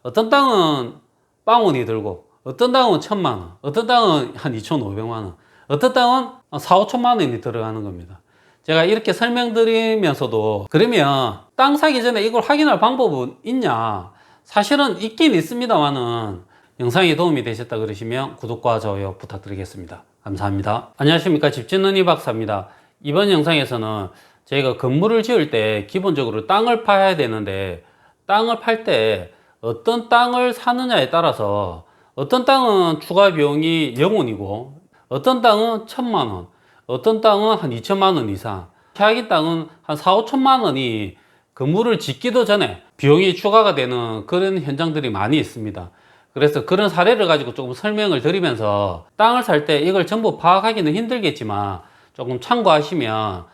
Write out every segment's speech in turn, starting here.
어떤 땅은 빵원이 들고, 어떤 땅은 1,000만원, 어떤 땅은 한 2,500만원, 어떤 땅은 4, 5천만 원이 들어가는 겁니다. 제가 이렇게 설명드리면서도 그러면 땅 사기 전에 이걸 확인할 방법은 있냐? 사실은 있긴 있습니다만은 영상이 도움이 되셨다 그러시면 구독과 좋아요 부탁드리겠습니다. 감사합니다. 안녕하십니까, 집짓는 이박사입니다. 이번 영상에서는 저희가 건물을 지을 때 기본적으로 땅을 파야 되는데, 땅을 팔 때 어떤 땅을 사느냐에 따라서 어떤 땅은 추가 비용이 0원이고 어떤 땅은 1,000만원, 어떤 땅은 한 2천만원 이상, 최악의 땅은 한 4, 5천만 원이 건물을 짓기도 전에 비용이 추가가 되는 그런 현장들이 많이 있습니다. 그래서 그런 사례를 가지고 조금 설명을 드리면서 땅을 살 때 이걸 전부 파악하기는 힘들겠지만 조금 참고하시면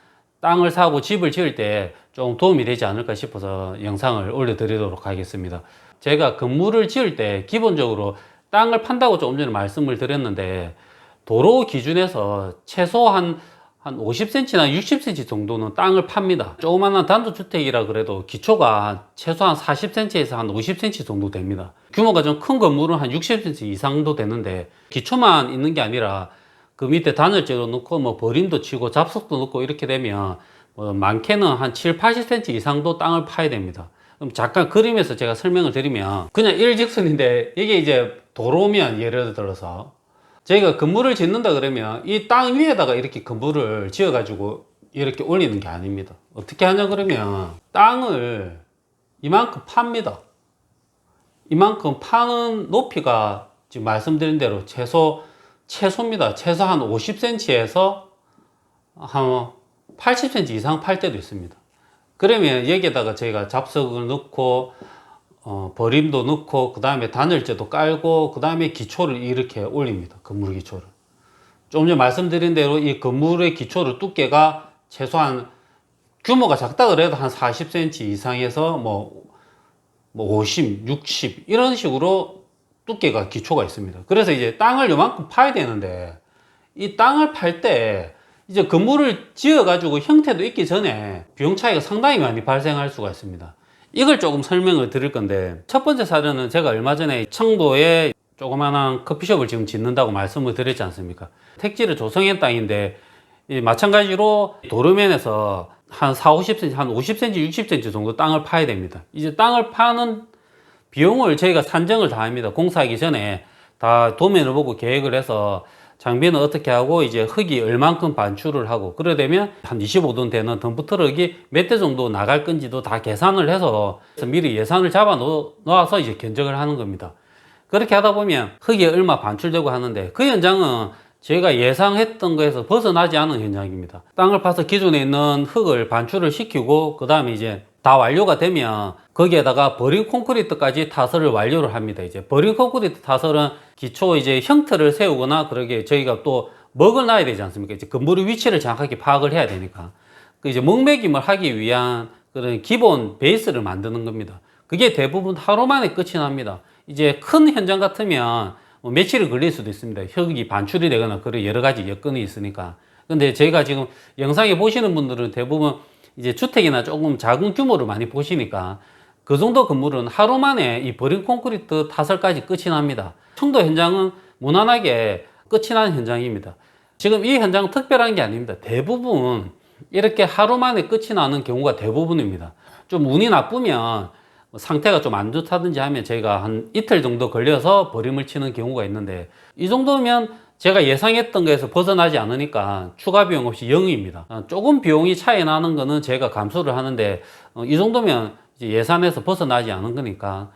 땅을 사고 집을 지을 때 좀 도움이 되지 않을까 싶어서 영상을 올려드리도록 하겠습니다. 제가 건물을 지을 때 기본적으로 땅을 판다고 조금 전에 말씀을 드렸는데, 도로 기준에서 최소한 한 50cm나 60cm 정도는 땅을 팝니다. 조그마한 단독주택이라 그래도 기초가 최소한 40cm에서 한 50cm 정도 됩니다. 규모가 좀 큰 건물은 한 60cm 이상도 되는데, 기초만 있는 게 아니라 그 밑에 단열재도 넣고 뭐 버림도 치고 잡석도 넣고 이렇게 되면 많게는 한 7, 80cm 이상도 땅을 파야 됩니다. 그럼 잠깐 그림에서 제가 설명을 드리면, 그냥 일직선인데 이게 이제 도로면 예를 들어서 저희가 건물을 짓는다 그러면 이 땅 위에다가 이렇게 건물을 지어 가지고 이렇게 올리는 게 아닙니다. 어떻게 하냐 그러면 땅을 이만큼 팝니다. 이만큼 파는 높이가 지금 말씀드린 대로 최소입니다. 최소 한 50cm에서 한 80cm 이상 팔 때도 있습니다. 그러면 여기에다가 저희가 잡석을 넣고 버림도 넣고 그 다음에 단열재도 깔고 그 다음에 기초를 이렇게 올립니다. 건물 기초를. 좀 전에 말씀드린 대로 이 건물의 기초를 두께가 최소한 규모가 작다 그래도 한 40cm 이상에서 뭐 50, 60 이런 식으로 두께가 기초가 있습니다. 그래서 이제 땅을 요만큼 파야 되는데, 이 땅을 팔 때 이제 건물을 지어 가지고 형태도 있기 전에 비용 차이가 상당히 많이 발생할 수가 있습니다. 이걸 조금 설명을 드릴 건데, 첫 번째 사례는 제가 얼마 전에 청도에 조그마한 커피숍을 지금 짓는다고 말씀을 드렸지 않습니까? 택지를 조성한 땅인데 마찬가지로 도로면에서 한 4, 50cm, 한 50cm, 60cm 정도 땅을 파야 됩니다. 이제 땅을 파는 비용을 저희가 산정을 다 합니다. 공사하기 전에 다 도면을 보고 계획을 해서 장비는 어떻게 하고 이제 흙이 얼만큼 반출을 하고, 그래 되면 한 25톤 되는 덤프트럭이 몇 대 정도 나갈 건지도 다 계산을 해서 미리 예산을 잡아 놓아서 이제 견적을 하는 겁니다. 그렇게 하다 보면 흙이 얼마 반출되고 하는데, 그 현장은 저희가 예상했던 거에서 벗어나지 않은 현장입니다. 땅을 파서 기존에 있는 흙을 반출을 시키고 그 다음에 이제 다 완료가 되면 거기에다가 버림 콘크리트까지 타설을 완료를 합니다. 이제 버림 콘크리트 타설은 기초 이제 형태를 세우거나 그러게 저희가 또 먹을 놔야 되지 않습니까? 이제 건물의 위치를 정확하게 파악을 해야 되니까. 그 이제 목매김을 하기 위한 그런 기본 베이스를 만드는 겁니다. 그게 대부분 하루 만에 끝이 납니다. 이제 큰 현장 같으면 뭐 며칠이 걸릴 수도 있습니다. 흙이 반출이 되거나 그런 여러 가지 여건이 있으니까. 근데 저희가 지금 영상에 보시는 분들은 대부분 이제 주택이나 조금 작은 규모를 많이 보시니까 그 정도 건물은 하루 만에 이 버림 콘크리트 타설까지 끝이 납니다. 청도 현장은 무난하게 끝이 나는 현장입니다. 지금 이 현장은 특별한 게 아닙니다. 대부분 이렇게 하루 만에 끝이 나는 경우가 대부분입니다. 좀 운이 나쁘면 상태가 좀 안 좋다든지 하면 저희가 한 이틀 정도 걸려서 버림을 치는 경우가 있는데, 이 정도면 제가 예상했던 거에서 벗어나지 않으니까 추가 비용 없이 0입니다. 조금 비용이 차이 나는 거는 제가 감수를 하는데, 이 정도면 이제 예산에서 벗어나지 않은 거니까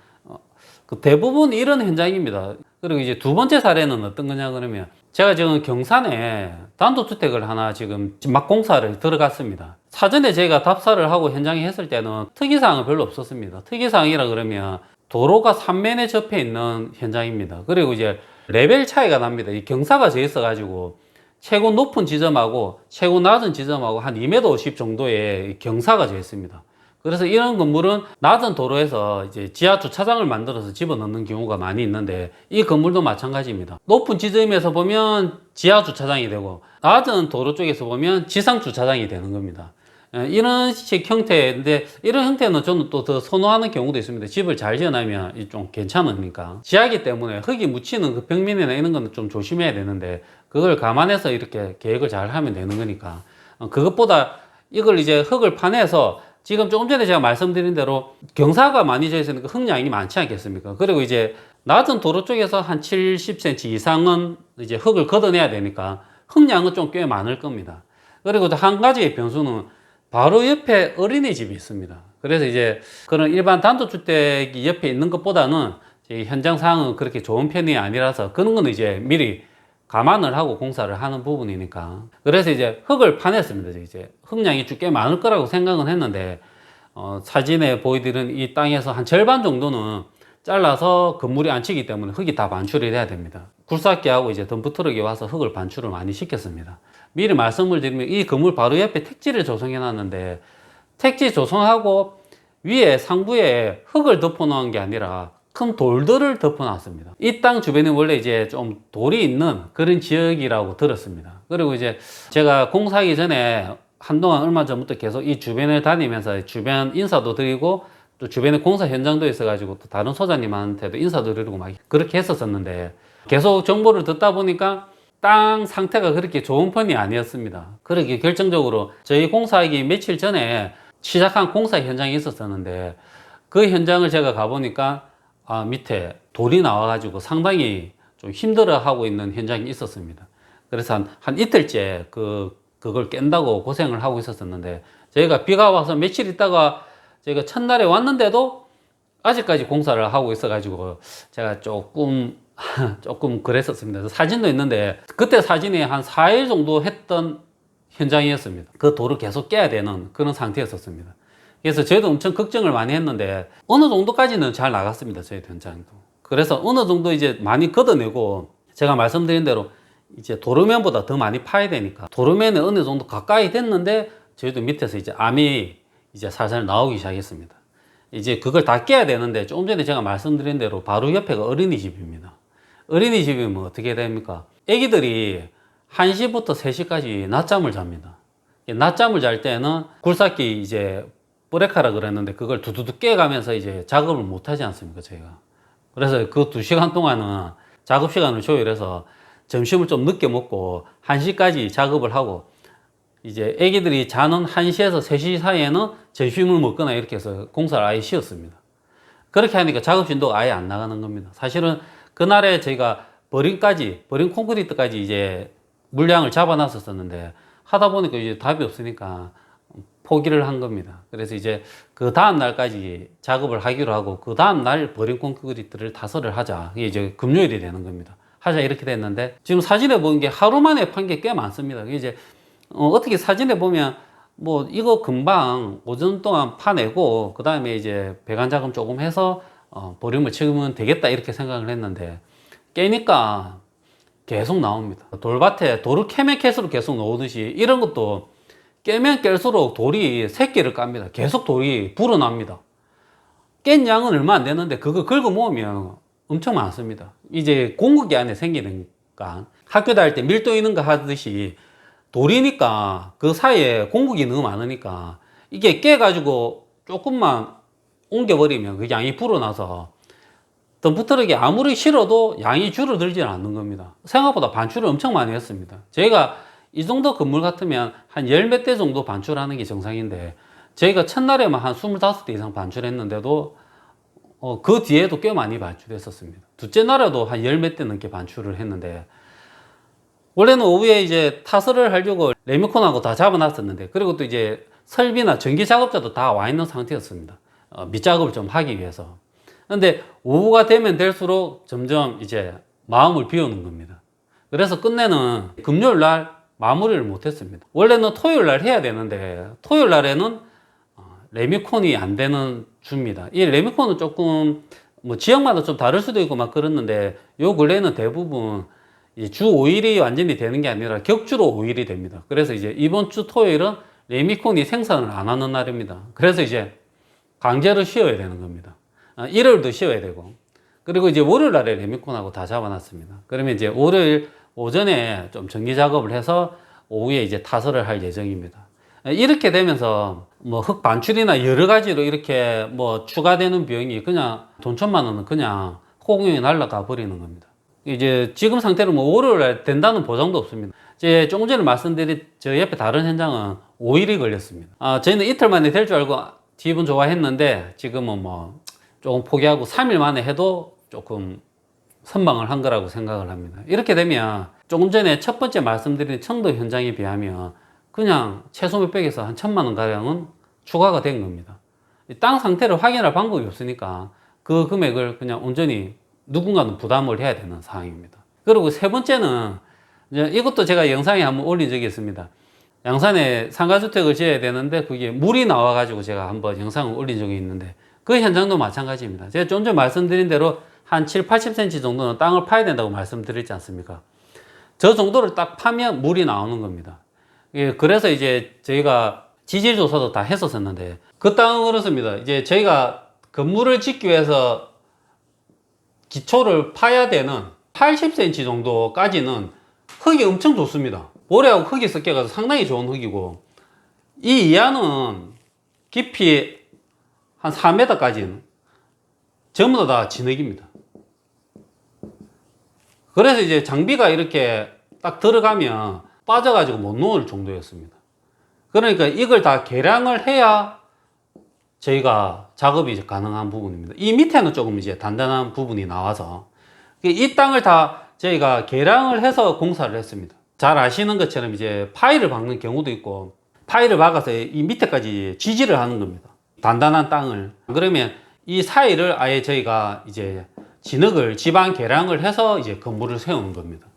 그 대부분 이런 현장입니다. 그리고 이제 두 번째 사례는 어떤 거냐 그러면, 제가 지금 경산에 단독주택을 하나 지금 막 공사를 들어갔습니다. 사전에 저희가 답사를 하고 현장에 했을 때는 특이사항은 별로 없었습니다. 특이사항이라 그러면 도로가 3면에 접해 있는 현장입니다. 그리고 이제 레벨 차이가 납니다. 이 경사가 져 있어 가지고 최고 높은 지점하고 최고 낮은 지점하고 한 2m 50 정도의 경사가 져 있습니다. 그래서 이런 건물은 낮은 도로에서 이제 지하 주차장을 만들어서 집어넣는 경우가 많이 있는데, 이 건물도 마찬가지입니다. 높은 지점에서 보면 지하 주차장이 되고 낮은 도로 쪽에서 보면 지상 주차장이 되는 겁니다. 이런 식 형태인데, 이런 형태는 저는 또 더 선호하는 경우도 있습니다. 집을 잘 지어놓으면 좀 괜찮으니까. 지하기 때문에 흙이 묻히는 그 벽면이나 이런 거는 좀 조심해야 되는데, 그걸 감안해서 이렇게 계획을 잘 하면 되는 거니까. 그것보다 이걸 이제 흙을 파내서, 지금 조금 전에 제가 말씀드린 대로 경사가 많이 져 있으니까 흙량이 많지 않겠습니까? 그리고 이제 낮은 도로 쪽에서 한 70cm 이상은 이제 흙을 걷어내야 되니까 흙량은 좀 꽤 많을 겁니다. 그리고 또 한 가지의 변수는 바로 옆에 어린이집이 있습니다. 그래서 이제 그런 일반 단독주택이 옆에 있는 것보다는 현장 상황은 그렇게 좋은 편이 아니라서 그런 거는 이제 미리 감안을 하고 공사를 하는 부분이니까. 그래서 이제 흙을 파냈습니다. 이제 흙량이 꽤 많을 거라고 생각은 했는데, 사진에 보여드린 이 땅에서 한 절반 정도는 잘라서 건물이 안 치기 때문에 흙이 다 반출이 돼야 됩니다. 굴삭기하고 이제 덤프트럭이 와서 흙을 반출을 많이 시켰습니다. 미리 말씀을 드리면 이 건물 바로 옆에 택지를 조성해 놨는데, 택지 조성하고 위에 상부에 흙을 덮어 놓은 게 아니라 큰 돌들을 덮어 놨습니다. 이 땅 주변에 원래 이제 좀 돌이 있는 그런 지역이라고 들었습니다. 그리고 이제 제가 공사하기 전에 한동안 얼마 전부터 계속 이 주변을 다니면서 주변 인사도 드리고, 또 주변에 공사 현장도 있어가지고 또 다른 소장님한테도 인사도 드리고 막 그렇게 했었었는데, 계속 정보를 듣다 보니까 땅 상태가 그렇게 좋은 편이 아니었습니다. 그렇게 결정적으로 저희 공사하기 며칠 전에 시작한 공사 현장이 있었었는데, 그 현장을 제가 가보니까 밑에 돌이 나와가지고 상당히 좀 힘들어하고 있는 현장이 있었습니다. 그래서 한 이틀째 그걸 깬다고 고생을 하고 있었었는데, 저희가 비가 와서 며칠 있다가 저희가 첫날에 왔는데도 아직까지 공사를 하고 있어가지고 제가 조금 그랬었습니다. 사진도 있는데, 그때 사진이 한 4일 정도 했던 현장이었습니다. 그 돌을 계속 깨야 되는 그런 상태였었습니다. 그래서 저희도 엄청 걱정을 많이 했는데, 어느 정도까지는 잘 나갔습니다. 저희 현장도. 그래서 어느 정도 이제 많이 걷어내고, 제가 말씀드린 대로 이제 도로면보다 더 많이 파야 되니까 도로면에 어느 정도 가까이 됐는데, 저희도 밑에서 이제 암이 이제 살살 나오기 시작했습니다. 이제 그걸 다 깨야 되는데, 조금 전에 제가 말씀드린 대로 바로 옆에가 어린이집입니다. 어린이집이면 어떻게 됩니까? 애기들이 1시부터 3시까지 낮잠을 잡니다. 낮잠을 잘 때는 굴삭기 이제 브레카라 그랬는데, 그걸 두두두 깨가면서 이제 작업을 못 하지 않습니까, 저희가. 그래서 그 2시간 동안은 작업 시간을 조율해서 점심을 좀 늦게 먹고 1시까지 작업을 하고, 이제 애기들이 자는 1시에서 3시 사이에는 점심을 먹거나 이렇게 해서 공사를 아예 쉬었습니다. 그렇게 하니까 작업 진도가 아예 안 나가는 겁니다. 사실은 그날에 저희가 버린 콘크리트까지 이제 물량을 잡아놨었는데, 하다 보니까 이제 답이 없으니까 포기를 한 겁니다. 그래서 이제 그 다음 날까지 작업을 하기로 하고, 그 다음 날 버린 콘크리트를 타설을 하자. 이게 이제 금요일이 되는 겁니다. 하자 이렇게 됐는데, 지금 사진에 보는 게 하루 만에 판 게 꽤 많습니다. 이제 어떻게 사진에 보면 뭐 이거 금방 오전 동안 파내고 그 다음에 이제 배관 작업 조금 해서 보름을 치우면 되겠다 이렇게 생각을 했는데, 깨니까 계속 나옵니다. 돌밭에 돌을 캐면 캘수록 계속 나오듯이, 이런 것도 깨면 깰수록 돌이 새끼를 깝니다. 계속 돌이 불어납니다. 깬 양은 얼마 안 되는데 그거 긁어 모으면 엄청 많습니다. 이제 공극이 안에 생기니까, 학교 다닐 때 밀도 있는 거 하듯이 돌이니까 그 사이에 공극이 너무 많으니까 이게 깨가지고 조금만 옮겨버리면 그 양이 불어나서 덤프트럭이 아무리 실어도 양이 줄어들지는 않는 겁니다. 생각보다 반출을 엄청 많이 했습니다. 저희가 이 정도 건물 같으면 한 10몇 대 정도 반출하는 게 정상인데, 저희가 첫날에만 한 25대 이상 반출했는데도 그 뒤에도 꽤 많이 반출했었습니다. 둘째 날에도 한 10몇 대 넘게 반출을 했는데, 원래는 오후에 이제 타설을 하려고 레미콘하고 다 잡아놨었는데, 그리고 또 이제 설비나 전기 작업자도 다 와 있는 상태였습니다. 밑작업을 좀 하기 위해서. 근데 오후가 되면 될수록 점점 이제 마음을 비우는 겁니다. 그래서 끝내는 금요일 날 마무리를 못했습니다. 원래는 토요일 날 해야 되는데, 토요일 날에는 레미콘이 안 되는 주입니다. 이 레미콘은 조금 뭐 지역마다 좀 다를 수도 있고 막 그랬는데, 요 근래는 대부분 주 5일이 완전히 되는 게 아니라 격주로 5일이 됩니다. 그래서 이제 이번 주 토요일은 레미콘이 생산을 안 하는 날입니다. 그래서 이제 강제로 쉬어야 되는 겁니다. 일요일도 쉬어야 되고, 그리고 이제 월요일 날에 레미콘하고 다 잡아놨습니다. 그러면 이제 월요일 오전에 좀 정리 작업을 해서 오후에 이제 타설을 할 예정입니다. 이렇게 되면서 뭐 흙 반출이나 여러 가지로 이렇게 뭐 추가되는 비용이 그냥 돈 1,000만 원은 그냥 호공에 날아가 버리는 겁니다. 이제 지금 상태로 뭐 월요일에 된다는 보장도 없습니다. 제 조금 전에 말씀드린 저 옆에 다른 현장은 5일이 걸렸습니다. 저희는 이틀 만에 될 줄 알고 기분 좋아했는데 지금은 뭐 조금 포기하고 3일 만에 해도 조금 선방을 한 거라고 생각을 합니다. 이렇게 되면 조금 전에 첫 번째 말씀드린 청도 현장에 비하면 그냥 최소 몇백에서 한 1,000만 원 가량은 추가가 된 겁니다. 땅 상태를 확인할 방법이 없으니까 그 금액을 그냥 온전히 누군가는 부담을 해야 되는 상황입니다. 그리고 세 번째는 이것도 제가 영상에 한번 올린 적이 있습니다. 양산에 상가주택을 지어야 되는데 그게 물이 나와가지고 제가 한번 영상을 올린 적이 있는데 그 현장도 마찬가지입니다. 제가 좀 전에 말씀드린 대로 한 7, 80cm 정도는 땅을 파야 된다고 말씀드렸지 않습니까? 저 정도를 딱 파면 물이 나오는 겁니다. 그래서 이제 저희가 지질 조사도 다 했었었는데 그 땅은 그렇습니다. 이제 저희가 건물을 짓기 위해서 기초를 파야 되는 80cm 정도까지는 흙이 엄청 좋습니다. 모래하고 흙이 섞여가지고 상당히 좋은 흙이고 이 이하는 깊이 한 4m까지는 전부 다 진흙입니다. 그래서 이제 장비가 이렇게 딱 들어가면 빠져가지고 못 놓을 정도였습니다. 그러니까 이걸 다 개량을 해야 저희가 작업이 가능한 부분입니다. 이 밑에는 조금 이제 단단한 부분이 나와서 이 땅을 다 저희가 개량을 해서 공사를 했습니다. 잘 아시는 것처럼 이제 파일을 박는 경우도 있고 파일을 박아서 이 밑에까지 지지를 하는 겁니다. 단단한 땅을. 그러면 이 사이를 아예 저희가 이제 진흙을 지방 개량을 해서 이제 건물을 세우는 겁니다.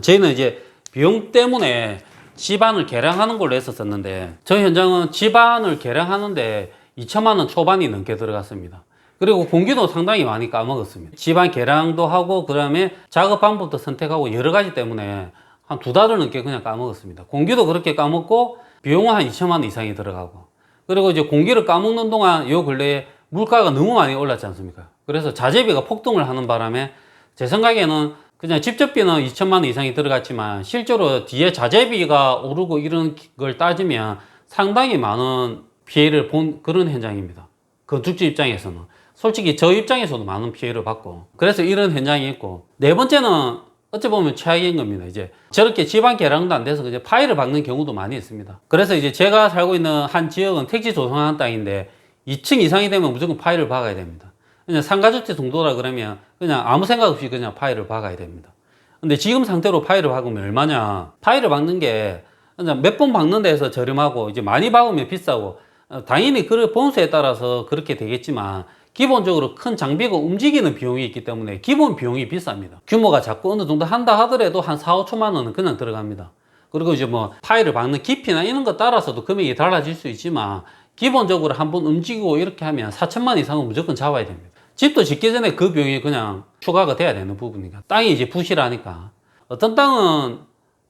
저희는 이제 비용 때문에 집안을 개량하는 걸로 했었는데 저희 현장은 집안을 개량하는데 2,000만 원 초반이 넘게 들어갔습니다. 그리고 공기도 상당히 많이 까먹었습니다. 집안 개량도 하고 그 다음에 작업 방법도 선택하고 여러 가지 때문에 한 2달을 넘게 그냥 까먹었습니다. 공기도 그렇게 까먹고 비용은 한 2,000만 원 이상이 들어가고 그리고 이제 공기를 까먹는 동안 요 근래에 물가가 너무 많이 올랐지 않습니까? 그래서 자재비가 폭등을 하는 바람에 제 생각에는 그냥 직접비는 2,000만 원 이상이 들어갔지만 실제로 뒤에 자재비가 오르고 이런 걸 따지면 상당히 많은 피해를 본 그런 현장입니다. 건축주 입장에서는. 솔직히 저 입장에서도 많은 피해를 받고 그래서 이런 현장이 있고 네 번째는 어찌 보면 최악인 겁니다. 이제 저렇게 지방 개량도 안 돼서 이제 파일을 박는 경우도 많이 있습니다. 그래서 이제 제가 살고 있는 한 지역은 택지 조성한 땅인데 2층 이상이 되면 무조건 파일을 박아야 됩니다. 그냥 상가주택 정도라 그러면 그냥 아무 생각 없이 그냥 파일을 박아야 됩니다. 근데 지금 상태로 파일을 박으면 얼마냐? 파일을 박는 게 몇 번 박는 데서 저렴하고 이제 많이 박으면 비싸고 당연히 그 본수에 따라서 그렇게 되겠지만 기본적으로 큰 장비가 움직이는 비용이 있기 때문에 기본 비용이 비쌉니다. 규모가 작고 어느 정도 한다 하더라도 한 4, 5천만 원은 그냥 들어갑니다. 그리고 이제 뭐 파일을 박는 깊이나 이런 것 따라서도 금액이 달라질 수 있지만 기본적으로 한번 움직이고 이렇게 하면 4천만 이상은 무조건 잡아야 됩니다. 집도 짓기 전에 그 비용이 그냥 추가가 돼야 되는 부분이니까 땅이 이제 부실하니까 어떤 땅은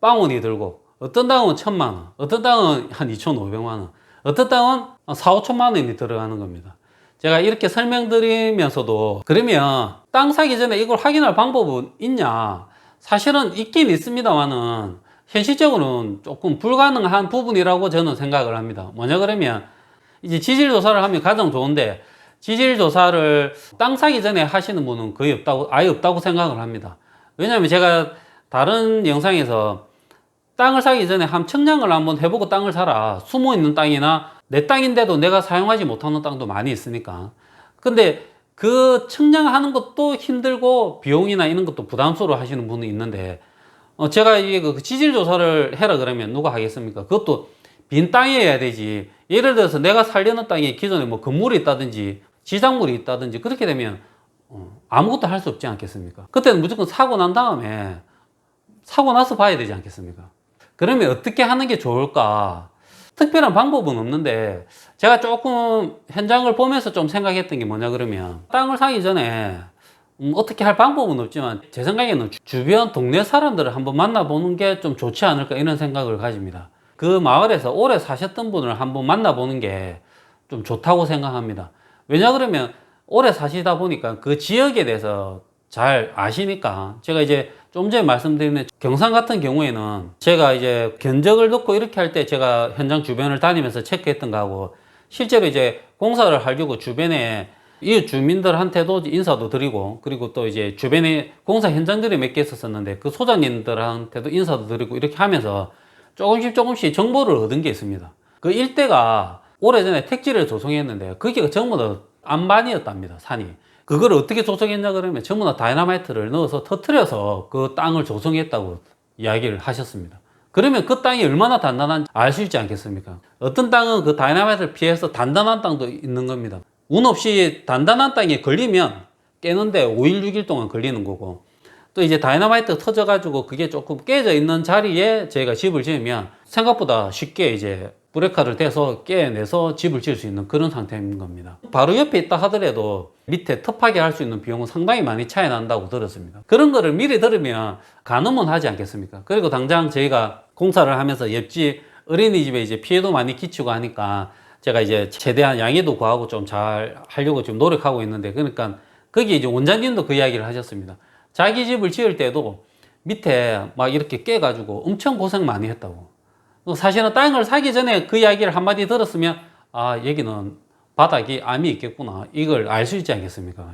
빵원이 들고 어떤 땅은 1,000만 원, 어떤 땅은 한 2,500만 원, 어떤 땅은 4, 5천만 원이 들어가는 겁니다. 제가 이렇게 설명드리면서도 그러면 땅 사기 전에 이걸 확인할 방법은 있냐? 사실은 있긴 있습니다만은 현실적으로는 조금 불가능한 부분이라고 저는 생각을 합니다. 뭐냐 그러면 이제 지질조사를 하면 가장 좋은데 지질조사를 땅 사기 전에 하시는 분은 거의 없다고, 아예 없다고 생각을 합니다. 왜냐하면 제가 다른 영상에서 땅을 사기 전에 한 청량을 한번 해보고 땅을 사라. 숨어있는 땅이나 내 땅인데도 내가 사용하지 못하는 땅도 많이 있으니까. 근데 그 청량하는 것도 힘들고 비용이나 이런 것도 부담스러워 하시는 분이 있는데 제가 이게 그 지질조사를 해라 그러면 누가 하겠습니까? 그것도 빈 땅이어야 되지. 예를 들어서 내가 살려는 땅에 기존에 뭐 건물이 있다든지 지상물이 있다든지 그렇게 되면 아무것도 할 수 없지 않겠습니까? 그때는 무조건 사고 난 다음에 사고 나서 봐야 되지 않겠습니까? 그러면 어떻게 하는 게 좋을까? 특별한 방법은 없는데 제가 조금 현장을 보면서 좀 생각했던 게 뭐냐 그러면 땅을 사기 전에 어떻게 할 방법은 없지만 제 생각에는 주변 동네 사람들을 한번 만나보는 게 좀 좋지 않을까 이런 생각을 가집니다. 그 마을에서 오래 사셨던 분을 한번 만나보는 게 좀 좋다고 생각합니다. 왜냐 그러면 오래 사시다 보니까 그 지역에 대해서 잘 아시니까 제가 이제 좀 전에 말씀드린 경산 같은 경우에는 제가 이제 견적을 넣고 이렇게 할 때 제가 현장 주변을 다니면서 체크했던 거하고 실제로 이제 공사를 하려고 주변에 이웃 주민들한테도 인사도 드리고 그리고 또 이제 주변에 공사 현장들이 몇 개 있었었는데 그 소장님들한테도 인사도 드리고 이렇게 하면서 조금씩 정보를 얻은 게 있습니다. 그 일대가 오래전에 택지를 조성했는데 그게 전부 다 안반이었답니다, 산이. 그걸 어떻게 조성했냐 그러면 전부 다 다이너마이트를 넣어서 터트려서 그 땅을 조성했다고 이야기를 하셨습니다. 그러면 그 땅이 얼마나 단단한지 알 수 있지 않겠습니까? 어떤 땅은 그 다이너마이트를 피해서 단단한 땅도 있는 겁니다. 운 없이 단단한 땅에 걸리면 깨는데 5일, 6일 동안 걸리는 거고 또 이제 다이너마이트 터져가지고 그게 조금 깨져 있는 자리에 저희가 집을 지으면 생각보다 쉽게 이제 브레이크를 대서 깨내서 집을 지을 수 있는 그런 상태인 겁니다. 바로 옆에 있다 하더라도 밑에 터파게 할 수 있는 비용은 상당히 많이 차이 난다고 들었습니다. 그런 거를 미리 들으면 가늠은 하지 않겠습니까? 그리고 당장 저희가 공사를 하면서 옆집 어린이집에 이제 피해도 많이 끼치고 하니까 제가 이제 최대한 양해도 구하고 좀 잘 하려고 지금 노력하고 있는데 그러니까 거기 이제 원장님도 그 이야기를 하셨습니다. 자기 집을 지을 때도 밑에 막 이렇게 깨가지고 엄청 고생 많이 했다고. 사실은 땅을 사기 전에 그 이야기를 한마디 들었으면 아 여기는 바닥이 암이 있겠구나 이걸 알 수 있지 않겠습니까?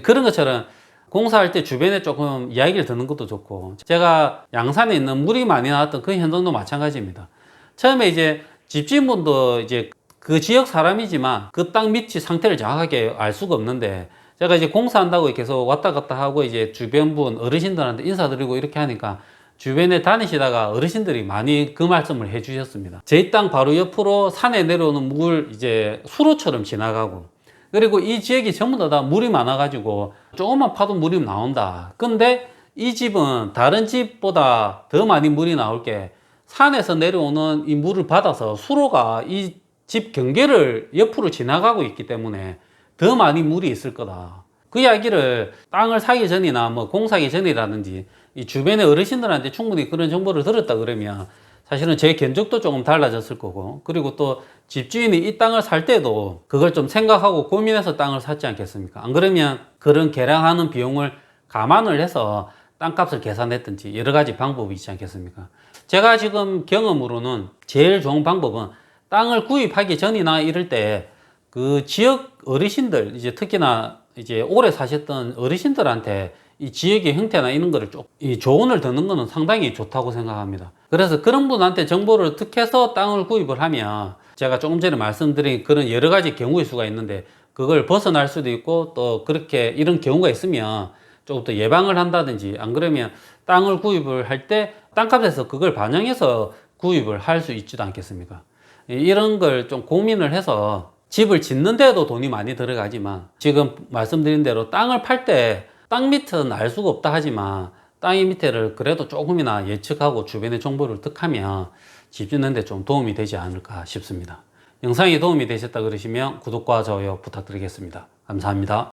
그런 것처럼 공사할 때 주변에 조금 이야기를 듣는 것도 좋고 제가 양산에 있는 물이 많이 나왔던 그 현장도 마찬가지입니다. 처음에 이제 집주인분도 이제 그 지역 사람이지만 그 땅 밑이 상태를 정확하게 알 수가 없는데 제가 이제 공사한다고 계속 왔다 갔다 하고 이제 주변 분 어르신들한테 인사드리고 이렇게 하니까 주변에 다니시다가 어르신들이 많이 그 말씀을 해 주셨습니다. 제 땅 바로 옆으로 산에 내려오는 물 이제 수로처럼 지나가고 그리고 이 지역이 전부 다 물이 많아 가지고 조금만 파도 물이 나온다. 근데 이 집은 다른 집보다 더 많이 물이 나올 게 산에서 내려오는 이 물을 받아서 수로가 이 집 경계를 옆으로 지나가고 있기 때문에 더 많이 물이 있을 거다. 그 이야기를 땅을 사기 전이나 뭐 공사하기 전이라든지 이 주변의 어르신들한테 충분히 그런 정보를 들었다 그러면 사실은 제 견적도 조금 달라졌을 거고 그리고 또 집주인이 이 땅을 살 때도 그걸 좀 생각하고 고민해서 땅을 샀지 않겠습니까? 안 그러면 그런 개량하는 비용을 감안을 해서 땅값을 계산했든지 여러 가지 방법이 있지 않겠습니까? 제가 지금 경험으로는 제일 좋은 방법은 땅을 구입하기 전이나 이럴 때 그 지역 어르신들 이제 특히나 이제 오래 사셨던 어르신들한테 이 지역의 형태나 이런 거를 이 조언을 듣는 거는 상당히 좋다고 생각합니다. 그래서 그런 분한테 정보를 득해서 땅을 구입을 하면 제가 조금 전에 말씀드린 그런 여러 가지 경우의 수가 있는데 그걸 벗어날 수도 있고 또 그렇게 이런 경우가 있으면 조금 더 예방을 한다든지 안 그러면 땅을 구입을 할 때 땅값에서 그걸 반영해서 구입을 할 수 있지도 않겠습니까? 이런 걸 좀 고민을 해서 집을 짓는 데도 돈이 많이 들어가지만 지금 말씀드린 대로 땅을 팔 때 땅 밑은 알 수가 없다 하지만 땅의 밑에를 그래도 조금이나 예측하고 주변의 정보를 득하면 집 짓는 데 좀 도움이 되지 않을까 싶습니다. 영상이 도움이 되셨다 그러시면 구독과 좋아요 부탁드리겠습니다. 감사합니다.